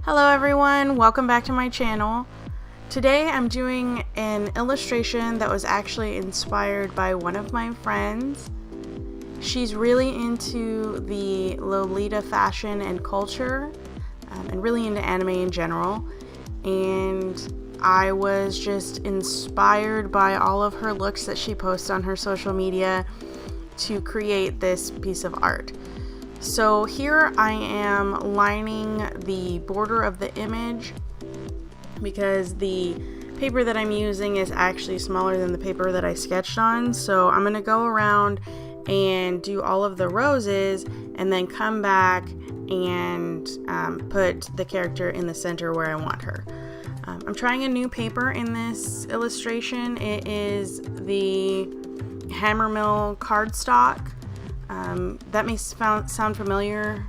Hello everyone, welcome back to my channel. Today I'm doing an illustration that was actually inspired by one of my friends. She's really into the Lolita fashion and culture, and really into anime in general, and I was just inspired by all of her looks that she posts on her social media to create this piece of art. So here I am lining the border of the image because the paper that I'm using is actually smaller than the paper that I sketched on. So I'm going to go around and do all of the roses and then come back and put the character in the center where I want her. I'm trying a new paper in this illustration. It is the Hammermill cardstock. That may sound familiar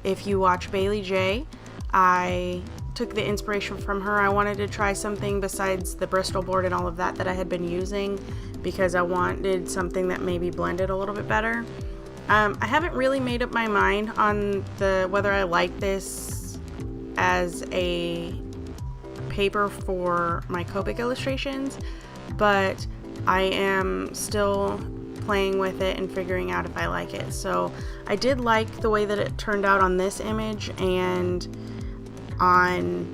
if you watch Bailey J. I took the inspiration from her. I wanted to try something besides the Bristol board and all of that I had been using because I wanted something that maybe blended a little bit better. I haven't really made up my mind on whether I like this as a paper for my Copic illustrations, but I am still playing with it and figuring out if I like it. So I did like the way that it turned out on this image and on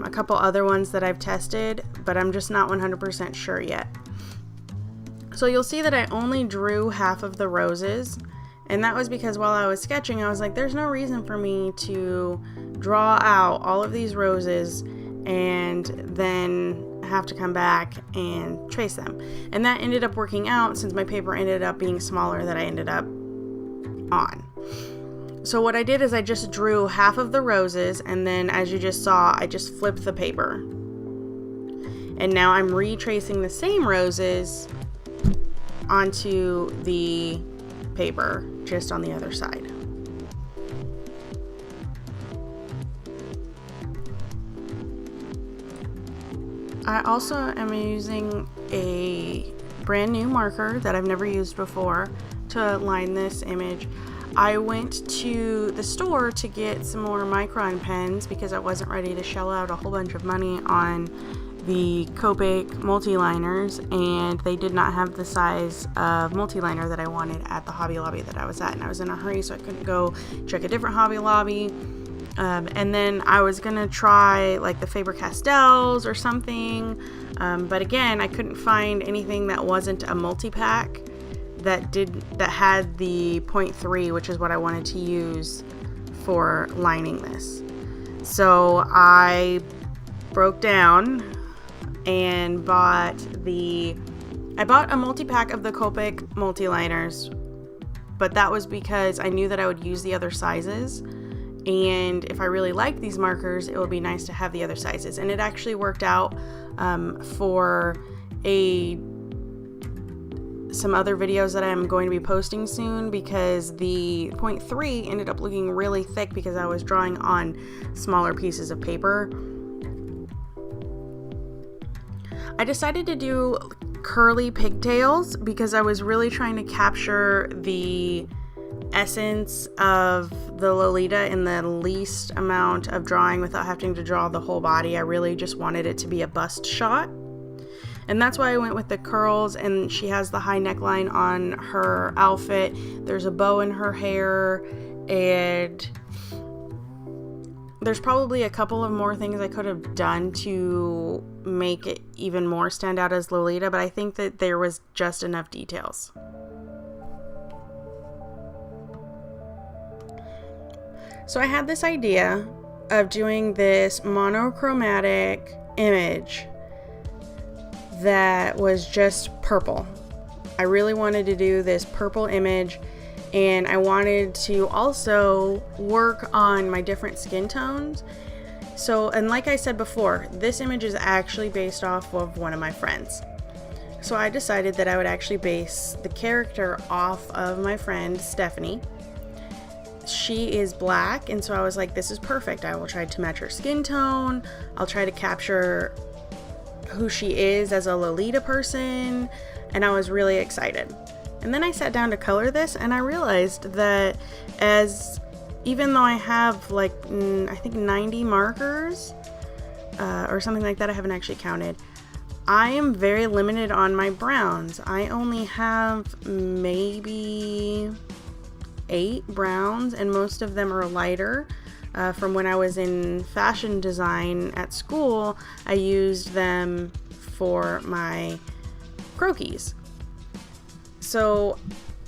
a couple other ones that I've tested, but I'm just not 100% sure yet. So you'll see that I only drew half of the roses, and that was because while I was sketching I was like, there's no reason for me to draw out all of these roses and then have to come back and trace them. And that ended up working out since my paper ended up being smaller that I ended up on. So what I did is I just drew half of the roses, and then as you just saw, I just flipped the paper. And now I'm retracing the same roses onto the paper just on the other side. I also am using a brand new marker that I've never used before to line this image. I went to the store to get some more micron pens because I wasn't ready to shell out a whole bunch of money on the Copic Multiliners, and they did not have the size of multiliner that I wanted at the Hobby Lobby that I was at, and I was in a hurry so I couldn't go check a different Hobby Lobby. And then I was gonna try like the Faber-Castells or something, but again I couldn't find anything that wasn't a multi-pack that had the 0.3, which is what I wanted to use for lining this. So I broke down and bought a multi-pack of the Copic Multiliners, but that was because I knew that I would use the other sizes. And if I really like these markers, it would be nice to have the other sizes. And it actually worked out for some other videos that I'm going to be posting soon, because the 0.3 ended up looking really thick because I was drawing on smaller pieces of paper. I decided to do curly pigtails because I was really trying to capture the essence of the Lolita in the least amount of drawing without having to draw the whole body. I really just wanted it to be a bust shot, and that's why I went with the curls. And she has the high neckline on her outfit, there's a bow in her hair, and there's probably a couple of more things I could have done to make it even more stand out as Lolita, but I think that there was just enough details. So I had this idea of doing this monochromatic image that was just purple. I really wanted to do this purple image, and I wanted to also work on my different skin tones. So, and like I said before, this image is actually based off of one of my friends. So I decided that I would actually base the character off of my friend Stephanie. She is black, and so I was like, this is perfect. I will try to match her skin tone. I'll try to capture who she is as a Lolita person, and I was really excited. And then I sat down to color this, and I realized that as even though I have like, I think 90 markers or something like that, I haven't actually counted, I am very limited on my browns. I only have maybe 8 browns, and most of them are lighter. From when I was in fashion design at school, I used them for my croquis. So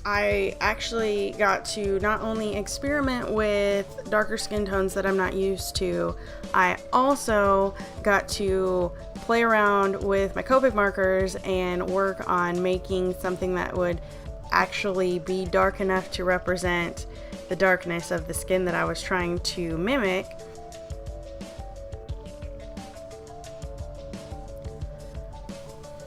I actually got to not only experiment with darker skin tones that I'm not used to, I also got to play around with my Copic markers and work on making something that would actually be dark enough to represent the darkness of the skin that I was trying to mimic.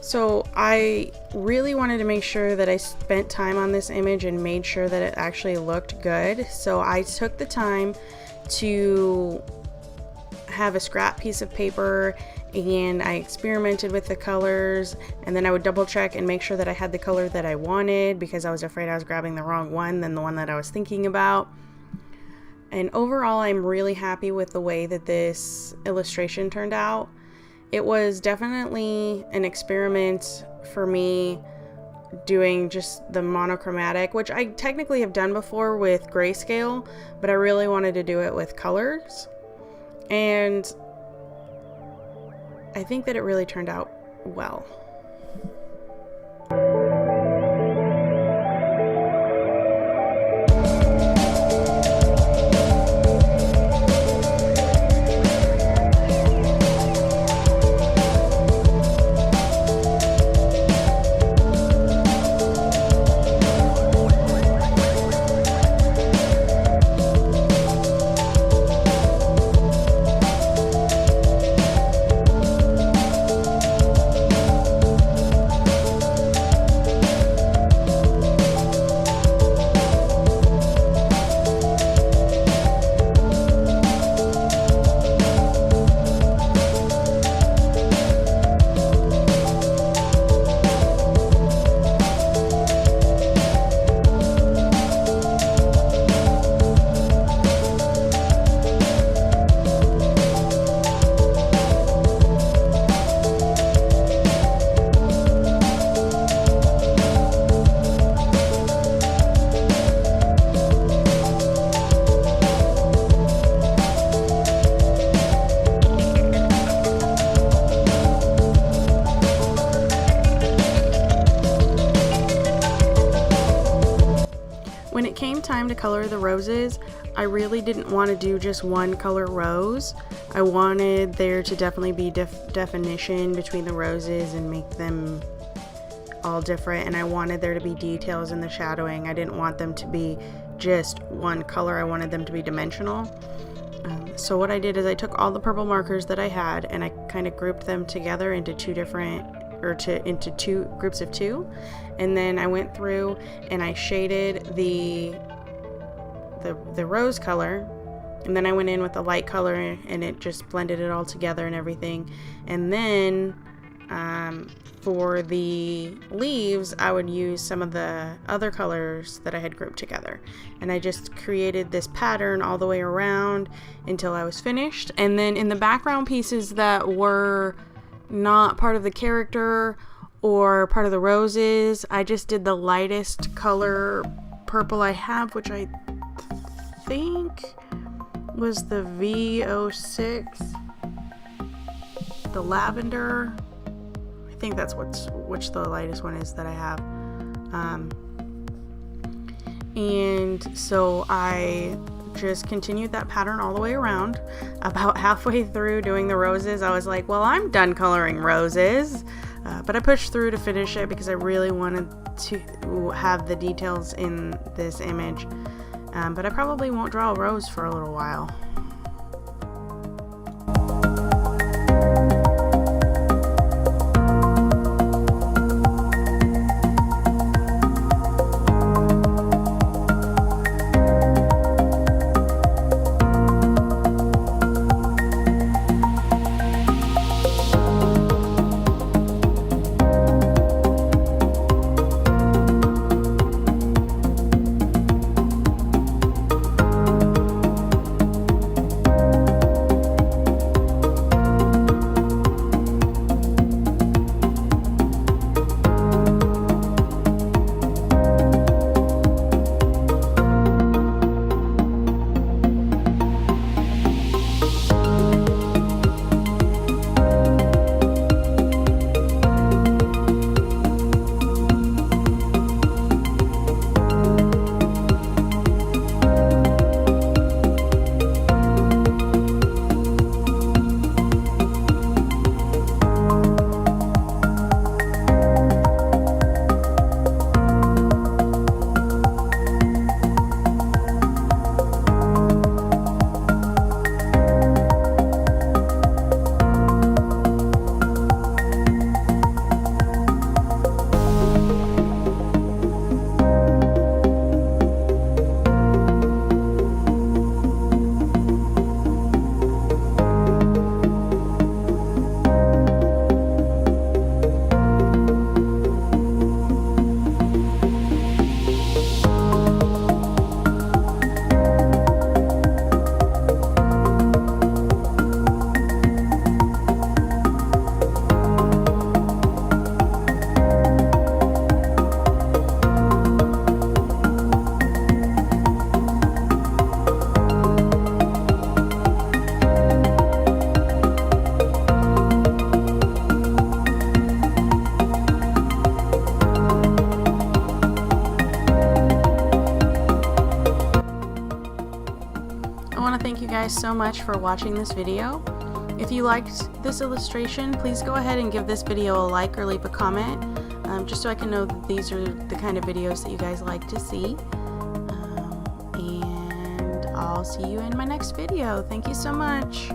So I really wanted to make sure that I spent time on this image and made sure that it actually looked good. So I took the time to have a scrap piece of paper, and I experimented with the colors, and then I would double check and make sure that I had the color that I wanted, because I was afraid I was grabbing the wrong one than the one that I was thinking about. And overall, I'm really happy with the way that this illustration turned out. It was definitely an experiment for me, doing just the monochromatic, which I technically have done before with grayscale, but I really wanted to do it with colors. And I think that it really turned out well. When it came time to color the roses, I really didn't want to do just one color rose. I wanted there to definitely be definition between the roses and make them all different, and I wanted there to be details in the shadowing. I didn't want them to be just one color. I wanted them to be dimensional. So what I did is I took all the purple markers that I had, and I kind of grouped them together into into two groups of 2, and then I went through and I shaded the rose color, and then I went in with the light color and it just blended it all together and everything. And then for the leaves, I would use some of the other colors that I had grouped together, and I just created this pattern all the way around until I was finished. And then in the background pieces that were not part of the character or part of the roses, I just did the lightest color purple I have, which I think was the V06, the lavender. I think that's which the lightest one is that I have. And so I just continued that pattern all the way around. About halfway through doing the roses, I was like, well, I'm done coloring roses. But I pushed through to finish it because I really wanted to have the details in this image. But I probably won't draw a rose for a little while. guys so much for watching this video. If you liked this illustration, please go ahead and give this video a like or leave a comment, just so I can know that these are the kind of videos that you guys like to see. And I'll see you in my next video. Thank you so much.